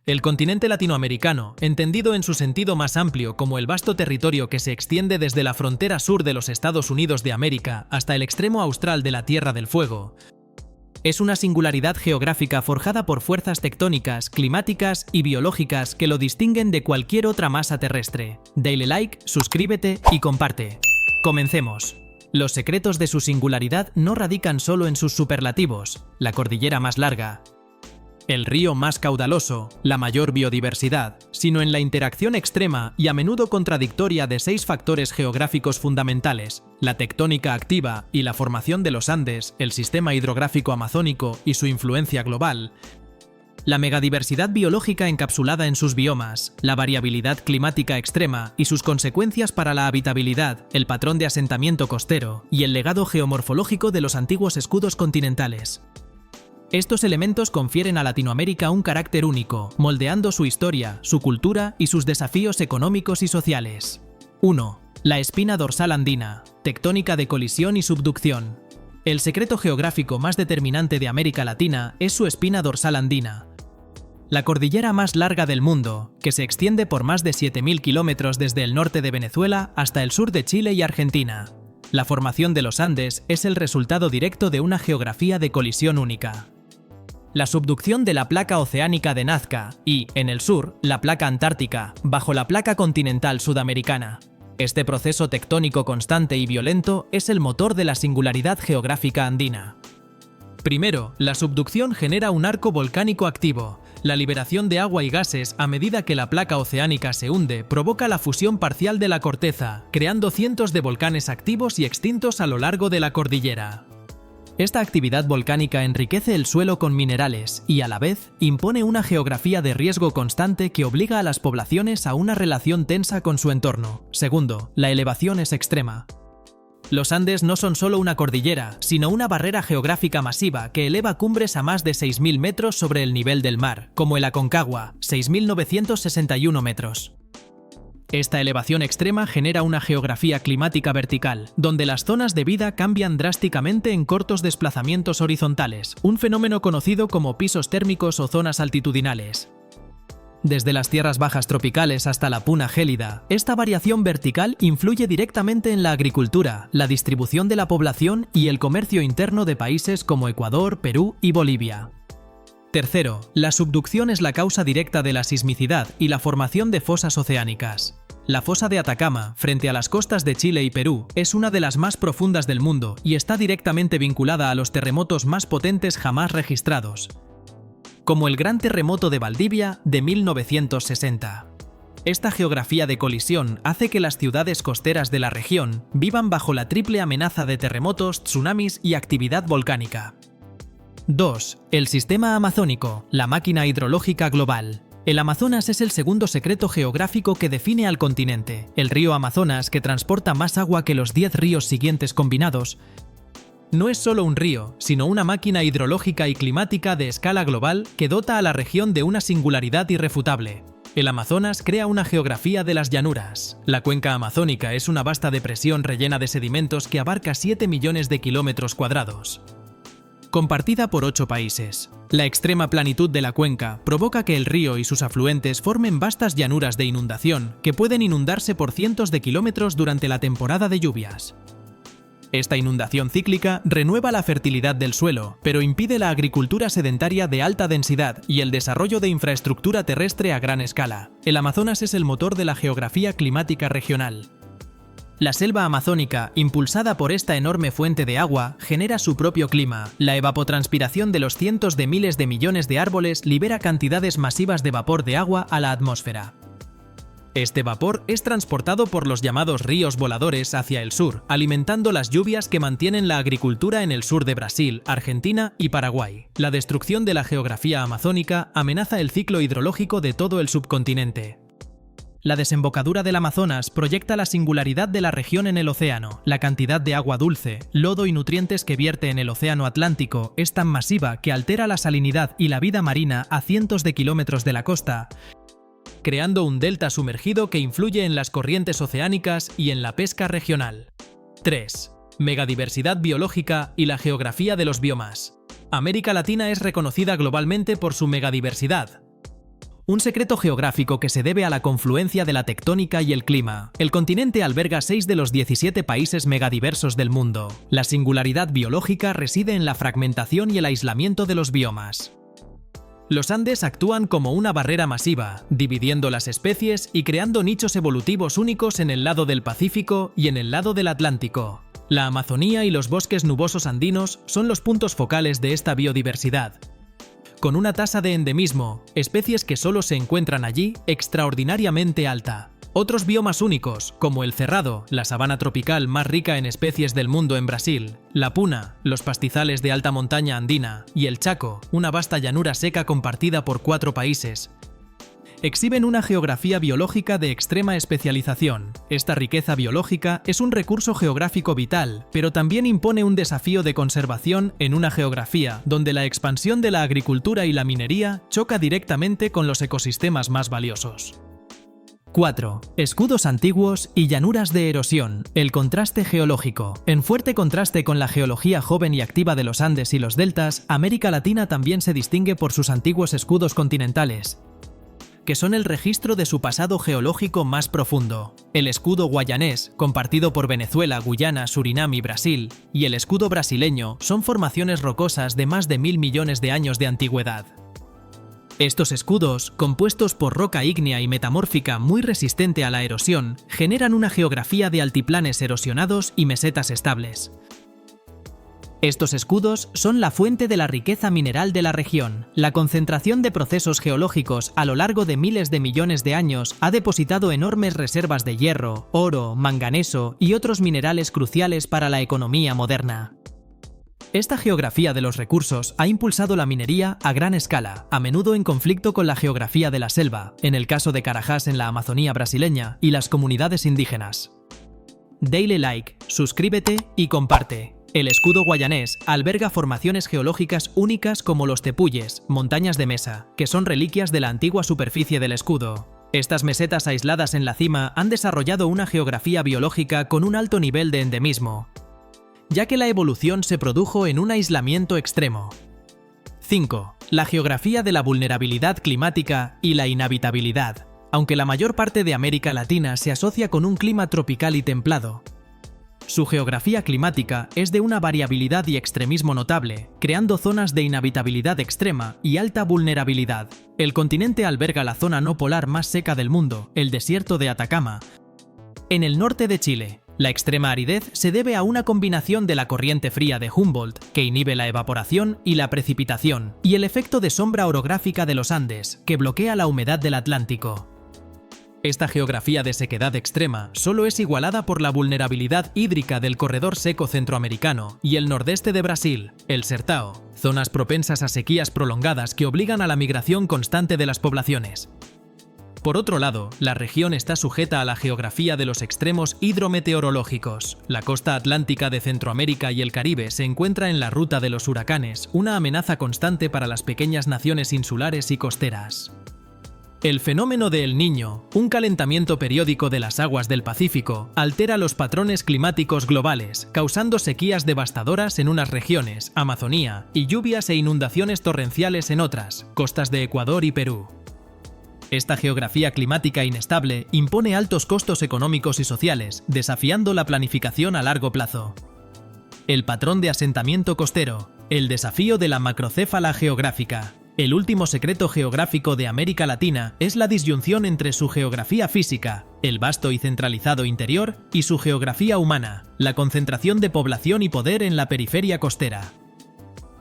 El continente latinoamericano, entendido en su sentido más amplio como el vasto territorio que se extiende desde la frontera sur de los Estados Unidos de América hasta el extremo austral de la Tierra del Fuego, es una singularidad geográfica forjada por fuerzas tectónicas, climáticas y biológicas que lo distinguen de cualquier otra masa terrestre. Dale like, suscríbete y comparte. Comencemos. Los secretos de su singularidad no radican solo en sus superlativos: la cordillera más larga, el río más caudaloso, la mayor biodiversidad, sino en la interacción extrema y a menudo contradictoria de 6 factores geográficos fundamentales: la tectónica activa y la formación de los Andes, el sistema hidrográfico amazónico y su influencia global, la megadiversidad biológica encapsulada en sus biomas, la variabilidad climática extrema y sus consecuencias para la habitabilidad, el patrón de asentamiento costero y el legado geomorfológico de los antiguos escudos continentales. Estos elementos confieren a Latinoamérica un carácter único, moldeando su historia, su cultura y sus desafíos económicos y sociales. 1. La espina dorsal andina, tectónica de colisión y subducción. El secreto geográfico más determinante de América Latina es su espina dorsal andina, la cordillera más larga del mundo, que se extiende por más de 7.000 kilómetros desde el norte de Venezuela hasta el sur de Chile y Argentina. La formación de los Andes es el resultado directo de una geografía de colisión única. La subducción de la placa oceánica de Nazca y, en el sur, la placa antártica, bajo la placa continental sudamericana. Este proceso tectónico constante y violento es el motor de la singularidad geográfica andina. Primero, la subducción genera un arco volcánico activo. La liberación de agua y gases a medida que la placa oceánica se hunde provoca la fusión parcial de la corteza, creando cientos de volcanes activos y extintos a lo largo de la cordillera. Esta actividad volcánica enriquece el suelo con minerales y, a la vez, impone una geografía de riesgo constante que obliga a las poblaciones a una relación tensa con su entorno. Segundo, la elevación es extrema. Los Andes no son solo una cordillera, sino una barrera geográfica masiva que eleva cumbres a más de 6.000 metros sobre el nivel del mar, como el Aconcagua, 6.961 metros. Esta elevación extrema genera una geografía climática vertical, donde las zonas de vida cambian drásticamente en cortos desplazamientos horizontales, un fenómeno conocido como pisos térmicos o zonas altitudinales. Desde las tierras bajas tropicales hasta la puna gélida, esta variación vertical influye directamente en la agricultura, la distribución de la población y el comercio interno de países como Ecuador, Perú y Bolivia. Tercero, la subducción es la causa directa de la sismicidad y la formación de fosas oceánicas. La fosa de Atacama, frente a las costas de Chile y Perú, es una de las más profundas del mundo y está directamente vinculada a los terremotos más potentes jamás registrados, como el Gran Terremoto de Valdivia de 1960. Esta geografía de colisión hace que las ciudades costeras de la región vivan bajo la triple amenaza de terremotos, tsunamis y actividad volcánica. 2. El sistema amazónico, la máquina hidrológica global. El Amazonas es el segundo secreto geográfico que define al continente. El río Amazonas, que transporta más agua que los 10 ríos siguientes combinados, no es solo un río, sino una máquina hidrológica y climática de escala global que dota a la región de una singularidad irrefutable. El Amazonas crea una geografía de las llanuras. La cuenca amazónica es una vasta depresión rellena de sedimentos que abarca 7 millones de kilómetros cuadrados, compartida por 8 países. La extrema planitud de la cuenca provoca que el río y sus afluentes formen vastas llanuras de inundación que pueden inundarse por cientos de kilómetros durante la temporada de lluvias. Esta inundación cíclica renueva la fertilidad del suelo, pero impide la agricultura sedentaria de alta densidad y el desarrollo de infraestructura terrestre a gran escala. El Amazonas es el motor de la geografía climática regional. La selva amazónica, impulsada por esta enorme fuente de agua, genera su propio clima. La evapotranspiración de los cientos de miles de millones de árboles libera cantidades masivas de vapor de agua a la atmósfera. Este vapor es transportado por los llamados ríos voladores hacia el sur, alimentando las lluvias que mantienen la agricultura en el sur de Brasil, Argentina y Paraguay. La destrucción de la geografía amazónica amenaza el ciclo hidrológico de todo el subcontinente. La desembocadura del Amazonas proyecta la singularidad de la región en el océano. La cantidad de agua dulce, lodo y nutrientes que vierte en el océano Atlántico es tan masiva que altera la salinidad y la vida marina a cientos de kilómetros de la costa, creando un delta sumergido que influye en las corrientes oceánicas y en la pesca regional. 3. Megadiversidad biológica y la geografía de los biomas. América Latina es reconocida globalmente por su megadiversidad. Un secreto geográfico que se debe a la confluencia de la tectónica y el clima. El continente alberga 6 de los 17 países megadiversos del mundo. La singularidad biológica reside en la fragmentación y el aislamiento de los biomas. Los Andes actúan como una barrera masiva, dividiendo las especies y creando nichos evolutivos únicos en el lado del Pacífico y en el lado del Atlántico. La Amazonía y los bosques nubosos andinos son los puntos focales de esta biodiversidad, con una tasa de endemismo, especies que solo se encuentran allí, extraordinariamente alta. Otros biomas únicos, como el cerrado, la sabana tropical más rica en especies del mundo en Brasil, la puna, los pastizales de alta montaña andina y el Chaco, una vasta llanura seca compartida por 4 países, exhiben una geografía biológica de extrema especialización. Esta riqueza biológica es un recurso geográfico vital, pero también impone un desafío de conservación en una geografía donde la expansión de la agricultura y la minería choca directamente con los ecosistemas más valiosos. 4. Escudos antiguos y llanuras de erosión. El contraste geológico. En fuerte contraste con la geología joven y activa de los Andes y los deltas, América Latina también se distingue por sus antiguos escudos continentales, que son el registro de su pasado geológico más profundo. El escudo guayanés, compartido por Venezuela, Guyana, Surinam y Brasil, y el escudo brasileño son formaciones rocosas de más de 1000 millones de años de antigüedad. Estos escudos, compuestos por roca ígnea y metamórfica muy resistente a la erosión, generan una geografía de altiplanes erosionados y mesetas estables. Estos escudos son la fuente de la riqueza mineral de la región. La concentración de procesos geológicos a lo largo de miles de millones de años ha depositado enormes reservas de hierro, oro, manganeso y otros minerales cruciales para la economía moderna. Esta geografía de los recursos ha impulsado la minería a gran escala, a menudo en conflicto con la geografía de la selva, en el caso de Carajás en la Amazonía brasileña, y las comunidades indígenas. Dale like, suscríbete y comparte. El escudo guayanés alberga formaciones geológicas únicas como los tepuyes, montañas de mesa, que son reliquias de la antigua superficie del escudo. Estas mesetas aisladas en la cima han desarrollado una geografía biológica con un alto nivel de endemismo, ya que la evolución se produjo en un aislamiento extremo. 5. La geografía de la vulnerabilidad climática y la inhabitabilidad. Aunque la mayor parte de América Latina se asocia con un clima tropical y templado, su geografía climática es de una variabilidad y extremismo notable, creando zonas de inhabitabilidad extrema y alta vulnerabilidad. El continente alberga la zona no polar más seca del mundo, el desierto de Atacama, en el norte de Chile. La extrema aridez se debe a una combinación de la corriente fría de Humboldt, que inhibe la evaporación y la precipitación, y el efecto de sombra orográfica de los Andes, que bloquea la humedad del Atlántico. Esta geografía de sequedad extrema solo es igualada por la vulnerabilidad hídrica del corredor seco centroamericano y el nordeste de Brasil, el Sertão, zonas propensas a sequías prolongadas que obligan a la migración constante de las poblaciones. Por otro lado, la región está sujeta a la geografía de los extremos hidrometeorológicos. La costa atlántica de Centroamérica y el Caribe se encuentra en la ruta de los huracanes, una amenaza constante para las pequeñas naciones insulares y costeras. El fenómeno de El Niño, un calentamiento periódico de las aguas del Pacífico, altera los patrones climáticos globales, causando sequías devastadoras en unas regiones, Amazonía, y lluvias e inundaciones torrenciales en otras, costas de Ecuador y Perú. Esta geografía climática inestable impone altos costos económicos y sociales, desafiando la planificación a largo plazo. El patrón de asentamiento costero, el desafío de la macrocéfala geográfica. El último secreto geográfico de América Latina es la disyunción entre su geografía física, el vasto y centralizado interior, y su geografía humana, la concentración de población y poder en la periferia costera.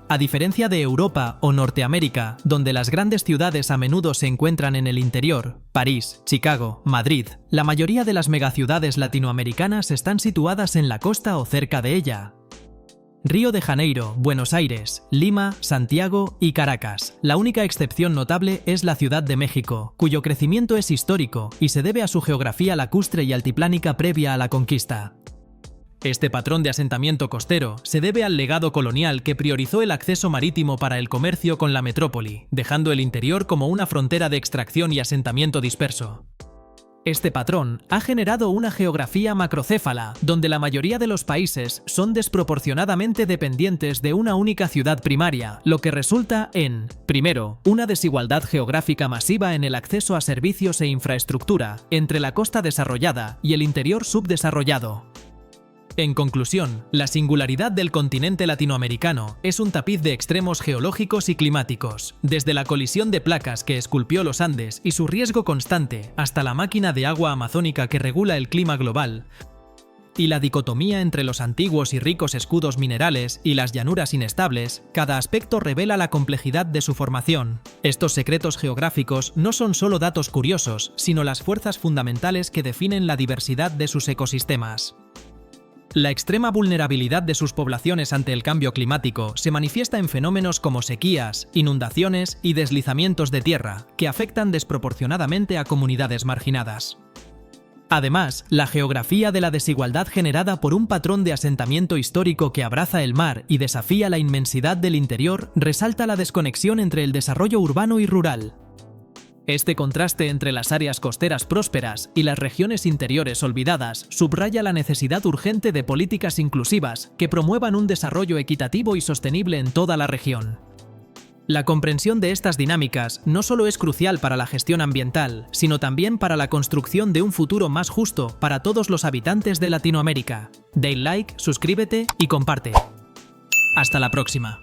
A diferencia de Europa o Norteamérica, donde las grandes ciudades a menudo se encuentran en el interior, París, Chicago, Madrid, la mayoría de las megaciudades latinoamericanas están situadas en la costa o cerca de ella. Río de Janeiro, Buenos Aires, Lima, Santiago y Caracas. La única excepción notable es la Ciudad de México, cuyo crecimiento es histórico y se debe a su geografía lacustre y altiplánica previa a la conquista. Este patrón de asentamiento costero se debe al legado colonial que priorizó el acceso marítimo para el comercio con la metrópoli, dejando el interior como una frontera de extracción y asentamiento disperso. Este patrón ha generado una geografía macrocéfala, donde la mayoría de los países son desproporcionadamente dependientes de una única ciudad primaria, lo que resulta en, primero, una desigualdad geográfica masiva en el acceso a servicios e infraestructura entre la costa desarrollada y el interior subdesarrollado. En conclusión, la singularidad del continente latinoamericano es un tapiz de extremos geológicos y climáticos, desde la colisión de placas que esculpió los Andes y su riesgo constante, hasta la máquina de agua amazónica que regula el clima global, y la dicotomía entre los antiguos y ricos escudos minerales y las llanuras inestables. Cada aspecto revela la complejidad de su formación. Estos secretos geográficos no son solo datos curiosos, sino las fuerzas fundamentales que definen la diversidad de sus ecosistemas. La extrema vulnerabilidad de sus poblaciones ante el cambio climático se manifiesta en fenómenos como sequías, inundaciones y deslizamientos de tierra, que afectan desproporcionadamente a comunidades marginadas. Además, la geografía de la desigualdad generada por un patrón de asentamiento histórico que abraza el mar y desafía la inmensidad del interior resalta la desconexión entre el desarrollo urbano y rural. Este contraste entre las áreas costeras prósperas y las regiones interiores olvidadas subraya la necesidad urgente de políticas inclusivas que promuevan un desarrollo equitativo y sostenible en toda la región. La comprensión de estas dinámicas no solo es crucial para la gestión ambiental, sino también para la construcción de un futuro más justo para todos los habitantes de Latinoamérica. Dale like, suscríbete y comparte. Hasta la próxima.